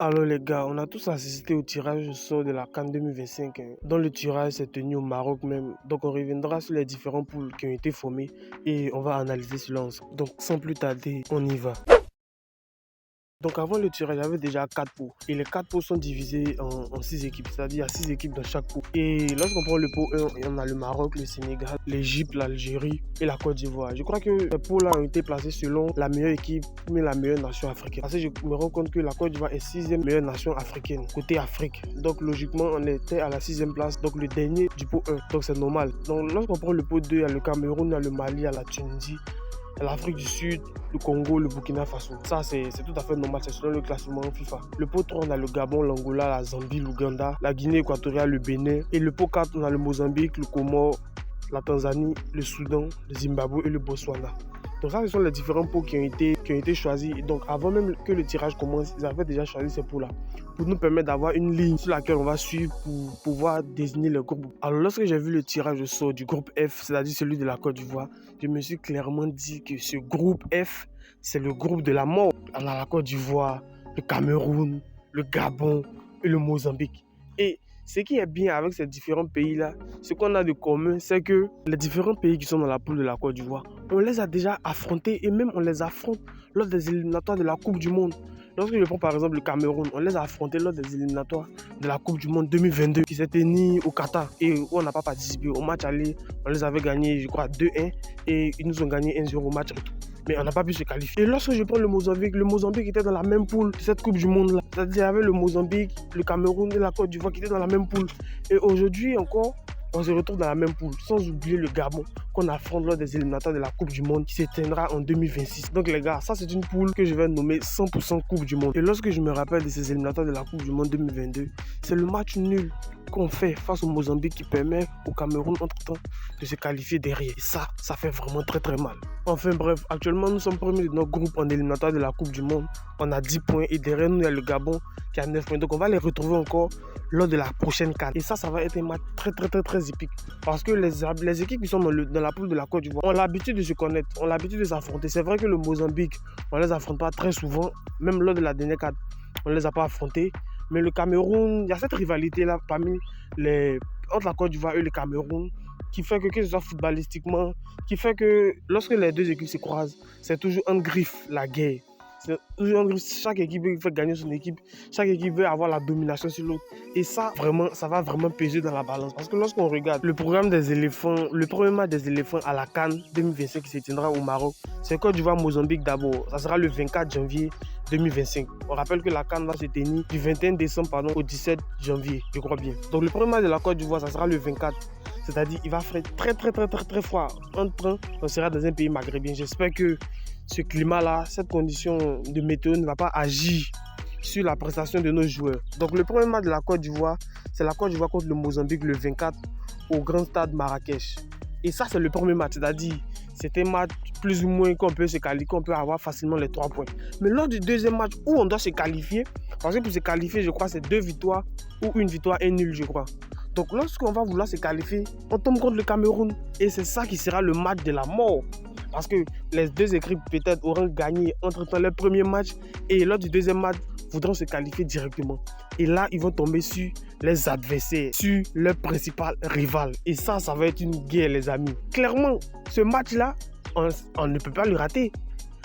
Alors les gars, on a tous assisté au tirage au sort de la CAN 2025, dont le tirage s'est tenu au Maroc même. Donc on reviendra sur les différents poules qui ont été formés et on va analyser cela ensemble. Donc sans plus tarder, on y va. Donc avant le tirage, il y avait déjà 4 pots. Et les 4 pots sont divisés en 6 équipes, c'est-à-dire il y a 6 équipes dans chaque pot. Et lorsqu'on prend le pot 1, on a le Maroc, le Sénégal, l'Égypte, l'Algérie et la Côte d'Ivoire. Je crois que les pots-là ont été placés selon la meilleure équipe, mais la meilleure nation africaine. Parce que je me rends compte que la Côte d'Ivoire est 6e meilleure nation africaine, côté Afrique. Donc logiquement, on était à la 6e place, donc le dernier du pot 1. Donc c'est normal. Donc lorsqu'on prend le pot 2, il y a le Cameroun, il y a le Mali, il y a la Tunisie, l'Afrique du Sud, le Congo, le Burkina Faso. Ça, c'est tout à fait normal, c'est selon le classement FIFA. Le pot 3, on a le Gabon, l'Angola, la Zambie, l'Ouganda, la Guinée équatoriale, le Bénin. Et le pot 4, on a le Mozambique, le Comore, la Tanzanie, le Soudan, le Zimbabwe et le Botswana. Donc ça, ce sont les différents pots qui ont été choisis. Et donc avant même que le tirage commence, ils avaient déjà choisi ces pots-là pour nous permettre d'avoir une ligne sur laquelle on va suivre pour pouvoir désigner le groupe. Alors lorsque j'ai vu le tirage au sort du groupe F, c'est-à-dire celui de la Côte d'Ivoire, je me suis clairement dit que ce groupe F, c'est le groupe de la mort. On a la Côte d'Ivoire, le Cameroun, le Gabon et le Mozambique. Et ce qui est bien avec ces différents pays-là, ce qu'on a de commun, c'est que les différents pays qui sont dans la poule de la Côte d'Ivoire, on les a déjà affrontés et même on les affronte lors des éliminatoires de la Coupe du Monde. Lorsque je prends par exemple le Cameroun, on les a affrontés lors des éliminatoires de la Coupe du Monde 2022 qui s'est tenue au Qatar et où on n'a pas participé. Au match aller, on les avait gagnés, je crois, 2-1 et ils nous ont gagné 1-0 au match retour. Mais on n'a pas pu se qualifier. Et lorsque je prends le Mozambique était dans la même poule de cette Coupe du Monde-là. C'est-à-dire qu'il y avait le Mozambique, le Cameroun et la Côte d'Ivoire qui étaient dans la même poule. Et aujourd'hui encore, on se retrouve dans la même poule, sans oublier le Gabon qu'on affronte lors des éliminatoires de la Coupe du Monde qui s'éteindra en 2026. Donc les gars, ça c'est une poule que je vais nommer 100% Coupe du Monde. Et lorsque je me rappelle de ces éliminatoires de la Coupe du Monde 2022, c'est le match nul qu'on fait face au Mozambique qui permet au Cameroun entre-temps de se qualifier derrière. Et ça fait vraiment très très mal. Enfin bref, actuellement nous sommes premiers de notre groupe en éliminatoire de la Coupe du Monde. On a 10 points et derrière nous il y a le Gabon qui a 9 points. Donc on va les retrouver encore lors de la prochaine CAN. Et ça va être un match très épique. Parce que les équipes qui sont dans la poule de la Côte d'Ivoire ont l'habitude de se connaître, ont l'habitude de s'affronter. C'est vrai que le Mozambique, on ne les affronte pas très souvent, même lors de la dernière CAN, on ne les a pas affrontés. Mais le Cameroun, il y a cette rivalité-là entre la Côte d'Ivoire et le Cameroun qui fait que ce soit footballistiquement, qui fait que lorsque les deux équipes se croisent, c'est toujours un griffe, la guerre. Chaque équipe veut gagner son équipe, chaque équipe veut avoir la domination sur l'autre. Et ça va vraiment peser dans la balance. Parce que lorsqu'on regarde le programme des éléphants, le premier match des éléphants à la CAN 2025 qui se tiendra au Maroc, c'est Côte d'Ivoire-Mozambique d'abord. Ça sera le 24 janvier 2025. On rappelle que la CAN va se tenir du 21 décembre au 17 janvier, je crois bien. Donc le premier match de la Côte d'Ivoire, ça sera le 24. C'est-à-dire qu'il va faire très froid. On sera dans un pays maghrébin. J'espère que ce climat-là, cette condition de météo ne va pas agir sur la prestation de nos joueurs. Donc le premier match de la Côte d'Ivoire, c'est la Côte d'Ivoire contre le Mozambique le 24 au Grand Stade Marrakech. Et ça, c'est le premier match, c'est-à-dire c'est un match plus ou moins qu'on peut se qualifier, qu'on peut avoir facilement les 3 points. Mais lors du deuxième match où on doit se qualifier, parce que pour se qualifier, je crois c'est 2 victoires ou 1 victoire et nul, je crois. Donc lorsqu'on va vouloir se qualifier, on tombe contre le Cameroun. Et c'est ça qui sera le match de la mort. Parce que les deux équipes peut-être auront gagné entre-temps leur premier match et lors du deuxième match, voudront se qualifier directement. Et là, ils vont tomber sur les adversaires, sur leur principal rival. Et ça va être une guerre, les amis. Clairement, ce match-là, on ne peut pas le rater.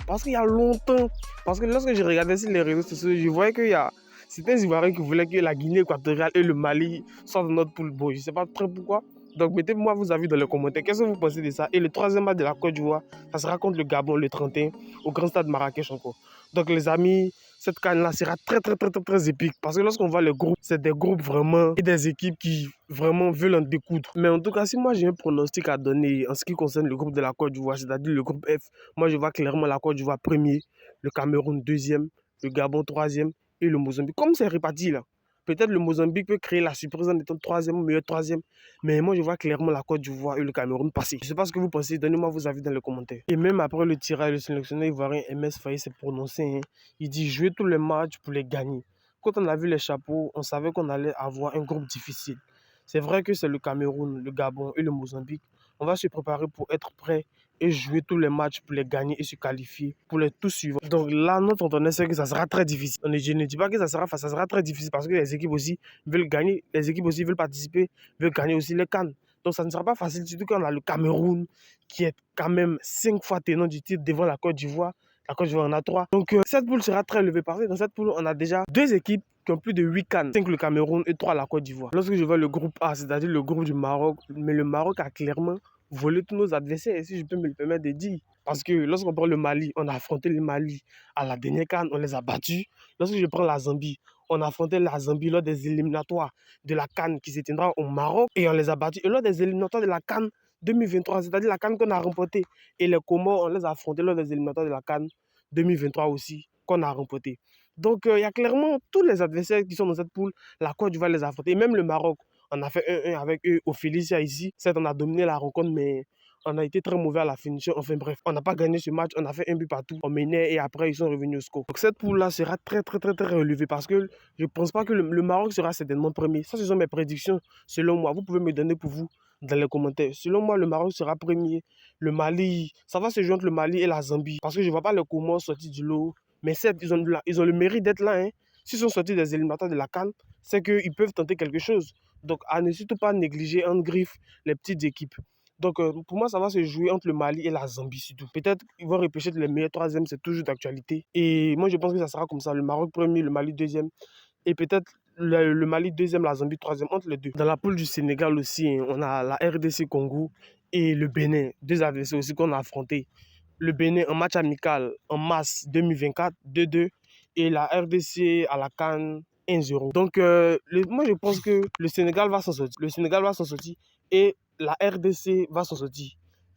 Parce qu'il y a longtemps, parce que lorsque je regardais sur les réseaux sociaux, je voyais qu'il y a certains Ivoiriens qui voulaient que la Guinée équatoriale et le Mali sortent de notre poule. Bon, je ne sais pas très pourquoi. Donc mettez-moi vos avis dans les commentaires. Qu'est-ce que vous pensez de ça? Et le troisième match de la Côte d'Ivoire, ça sera contre le Gabon le 31 au Grand Stade Marrakech encore. Donc les amis, cette CAN-là sera très épique. Parce que lorsqu'on voit les groupes, c'est des groupes vraiment et des équipes qui vraiment veulent en découdre. Mais en tout cas, si moi j'ai un pronostic à donner en ce qui concerne le groupe de la Côte d'Ivoire, c'est-à-dire le groupe F, moi je vois clairement la Côte d'Ivoire premier, le Cameroun deuxième, le Gabon troisième et le Mozambique. Comme c'est réparti là. Peut-être le Mozambique peut créer la surprise en étant troisième, meilleur troisième. Mais moi, je vois clairement la Côte d'Ivoire et le Cameroun passer. Je ne sais pas ce que vous pensez. Donnez-moi vos avis dans les commentaires. Et même après le tirage, le sélectionneur ivoirien MS Faye s'est prononcé. Il dit jouer tous les matchs pour les gagner. Quand on a vu les chapeaux, on savait qu'on allait avoir un groupe difficile. C'est vrai que c'est le Cameroun, le Gabon et le Mozambique. On va se préparer pour être prêt et jouer tous les matchs pour les gagner et se qualifier pour les tous suivants. Donc là, notre entonnoir, c'est que ça sera très difficile. Je ne dis pas que ça sera très difficile parce que les équipes aussi veulent gagner, les équipes aussi veulent participer, veulent gagner aussi les CAN. Donc ça ne sera pas facile, surtout quand on a le Cameroun qui est quand même 5 fois tenant du titre devant la Côte d'Ivoire. La Côte d'Ivoire en a 3. Donc cette poule sera très élevée parce que dans cette poule, on a déjà 2 équipes qui ont plus de 8 CAN, 5 le Cameroun et 3 la Côte d'Ivoire. Lorsque je vois le groupe A, c'est-à-dire le groupe du Maroc, mais le Maroc a clairement volé tous nos adversaires, si je peux me le permettre de dire. Parce que lorsqu'on prend le Mali, on a affronté le Mali à la dernière CAN, on les a battus. Lorsque je prends la Zambie, on a affronté la Zambie lors des éliminatoires de la CAN qui se tiendra au Maroc et on les a battus. Et lors des éliminatoires de la CAN 2023, c'est-à-dire la CAN qu'on a remportée, et les Comores, on les a affrontés lors des éliminatoires de la CAN 2023 aussi, qu'on a remporté. Donc, il y a clairement tous les adversaires qui sont dans cette poule, la Côte d'Ivoire les affronter. Et même le Maroc, on a fait 1-1 avec eux au Félicia ici. Certes, on a dominé la rencontre, mais on a été très mauvais à la finition. Enfin bref, on n'a pas gagné ce match, on a fait un but partout. On menait et après, ils sont revenus au score. Donc cette poule-là sera très relevée parce que je ne pense pas que le Maroc sera certainement premier. Ça, ce sont mes prédictions, selon moi. Vous pouvez me donner pour vous dans les commentaires. Selon moi, le Maroc sera premier. Le Mali, ça va se jouer entre le Mali et la Zambie. Parce que je ne vois pas les Comores sortir du lot. Mais certes, ils ont le mérite d'être là. Hein. S'ils sont sortis des éliminatoires de la CAN, c'est qu'ils peuvent tenter quelque chose. Donc, à ne surtout pas négliger en griffe les petites équipes. Donc, pour moi, ça va se jouer entre le Mali et la Zambie surtout. Peut-être qu'ils vont repêcher les meilleurs troisièmes, c'est toujours d'actualité. Et moi, je pense que ça sera comme ça. Le Maroc premier, le Mali deuxième. Et peut-être le Mali deuxième, la Zambie troisième, entre les deux. Dans la poule du Sénégal aussi, hein, on a la RDC Congo et le Bénin. Deux adversaires aussi qu'on a affrontés. Le Bénin en match amical en mars 2024, 2-2. Et la RDC à la CAN 1-0. Donc, moi, je pense que le Sénégal va s'en sortir. Le Sénégal va s'en sortir et la RDC va s'en sortir.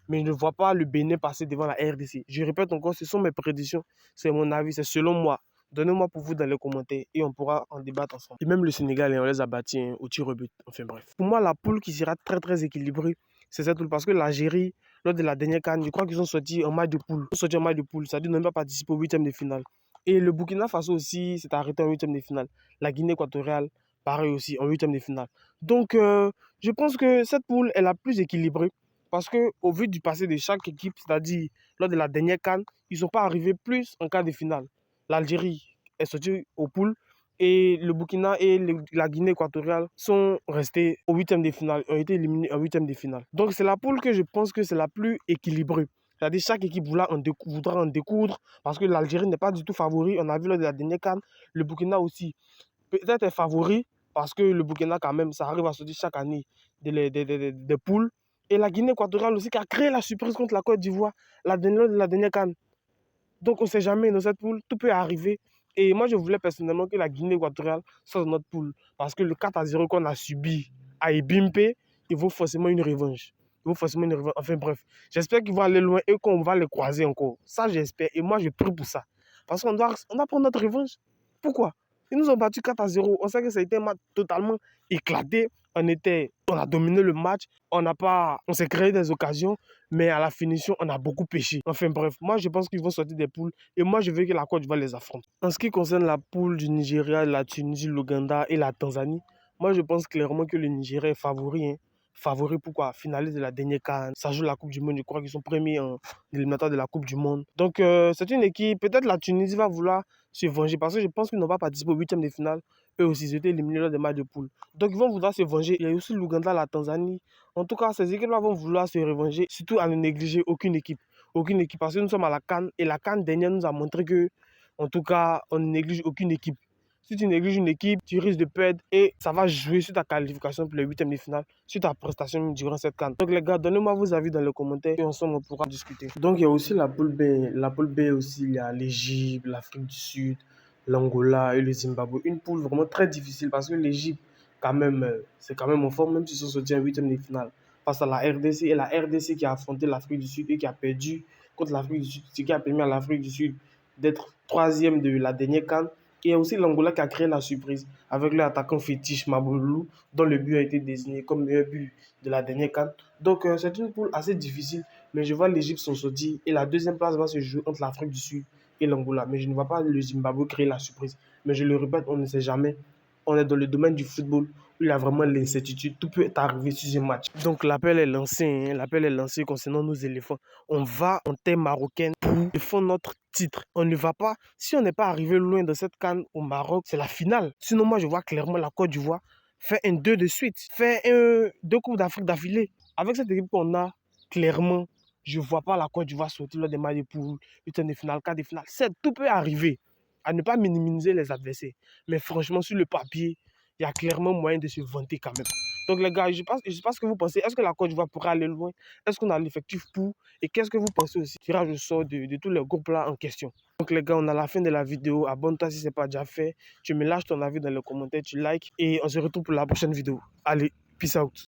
Mais je ne vois pas le Bénin passer devant la RDC. Je répète encore, ce sont mes prédictions, c'est mon avis, c'est selon moi. Donnez-moi pour vous dans les commentaires et on pourra en débattre ensemble. Et même le Sénégal, on les a battus au tir au but. Enfin bref. Pour moi, la poule qui sera très équilibrée, c'est cette poule parce que l'Algérie, lors de la dernière CAN, je crois qu'ils sont sortis en match de poule. Ils sont sortis en match de poule, c'est-à-dire qu'ils n'ont pas participé au huitième de finale. Et le Burkina Faso aussi s'est arrêté en huitième de finale. La Guinée équatoriale, pareil aussi, en huitième de finale. Donc, je pense que cette poule est la plus équilibrée parce qu'au vu du passé de chaque équipe, c'est-à-dire lors de la dernière CAN, ils ne sont pas arrivés plus en quart de finale. L'Algérie est sortie aux poules et le Burkina et la Guinée équatoriale sont restés au huitième de finale, ont été éliminés en huitième de finale. Donc c'est la poule que je pense que c'est la plus équilibrée. C'est-à-dire chaque équipe voudra en découdre parce que l'Algérie n'est pas du tout favori. On a vu lors de la dernière CAN, le Burkina aussi peut-être est favori parce que le Burkina quand même, ça arrive à sortir chaque année des poules. Et la Guinée équatoriale aussi qui a créé la surprise contre la Côte d'Ivoire la dernière CAN. Donc on ne sait jamais dans cette poule, tout peut arriver. Et moi je voulais personnellement que la Guinée équatoriale soit dans notre poule. Parce que le 4-0 qu'on a subi à Ebimpe, il vaut forcément une revanche. Il vaut forcément une revanche. Enfin bref, j'espère qu'ils vont aller loin et qu'on va les croiser encore. Ça j'espère. Et moi je prie pour ça. Parce qu'on doit prendre notre revanche. Pourquoi? Ils nous ont battu 4-0. On sait que ça a été un match totalement éclaté. On a dominé le match. On s'est créé des occasions. Mais à la finition, on a beaucoup pêché. Enfin bref, moi je pense qu'ils vont sortir des poules. Et moi je veux que la Côte d'Ivoire les affronte. En ce qui concerne la poule du Nigeria, la Tunisie, l'Ouganda et la Tanzanie, moi je pense clairement que le Nigeria est favori. Hein. Favori pourquoi? Finaliste de la dernière CAN. Ça joue la Coupe du Monde. Je crois qu'ils sont premiers en éliminatoire de la Coupe du Monde. Donc c'est une équipe. Peut-être la Tunisie va vouloir se venger parce que je pense qu'ils n'ont pas participé au huitième de finale. Eux aussi, ils ont été éliminés lors des matchs de poule. Donc ils vont vouloir se venger. Il y a aussi l'Ouganda, la Tanzanie. En tout cas, ces équipes-là vont vouloir se revenger, surtout à ne négliger aucune équipe. Aucune équipe, parce que nous sommes à la CAN et la CAN dernière nous a montré que, en tout cas, on ne néglige aucune équipe. Si tu négliges une équipe, tu risques de perdre et ça va jouer sur ta qualification pour les huitièmes de finale, sur ta prestation durant cette CAN. Donc les gars, donnez-moi vos avis dans les commentaires et ensemble on pourra discuter. Donc il y a aussi la poule B. La poule B aussi, il y a l'Égypte, l'Afrique du Sud, l'Angola et le Zimbabwe. Une poule vraiment très difficile parce que l'Égypte, quand même, c'est quand même en forme, même s'ils sont sortis en huitième de finale face à la RDC. Et la RDC qui a affronté l'Afrique du Sud et qui a perdu contre l'Afrique du Sud, ce qui a permis à l'Afrique du Sud d'être troisième de la dernière CAN. Et il y a aussi l'Angola qui a créé la surprise avec l'attaquant fétiche Mabulou, dont le but a été désigné comme meilleur but de la dernière CAN. Donc c'est une poule assez difficile, mais je vois l'Égypte s'en sortir. Et la deuxième place va se jouer entre l'Afrique du Sud et l'Angola. Mais je ne vois pas le Zimbabwe créer la surprise. Mais je le répète, on ne sait jamais. on est dans le domaine du football où il y a vraiment l'incertitude. Tout peut arriver sur ce match. Donc l'appel est lancé, hein. L'appel est lancé concernant nos éléphants. On va en terre marocaine pour défendre notre titre. On ne va pas, si on n'est pas arrivé loin dans cette CAN au Maroc, c'est la finale. Sinon, moi, je vois clairement la Côte d'Ivoire faire un 2 de suite, faire deux Coupes d'Afrique d'affilée. Avec cette équipe qu'on a, clairement, je ne vois pas la Côte d'Ivoire sortir lors des matchs de poule, huitième de finale, quart de finale. Tout peut arriver, à ne pas minimiser les adversaires. Mais franchement, sur le papier, il y a clairement moyen de se vanter quand même. Donc les gars, je sais pas ce que vous pensez. Est-ce que la Côte d'Ivoire pourra aller loin? Est-ce qu'on a l'effectif pour? Et qu'est-ce que vous pensez aussi? Tirage au sort de tous les groupes là en question. Donc les gars, on a la fin de la vidéo. Abonne-toi si ce n'est pas déjà fait. Tu me lâches ton avis dans les commentaires, tu likes. Et on se retrouve pour la prochaine vidéo. Allez, peace out.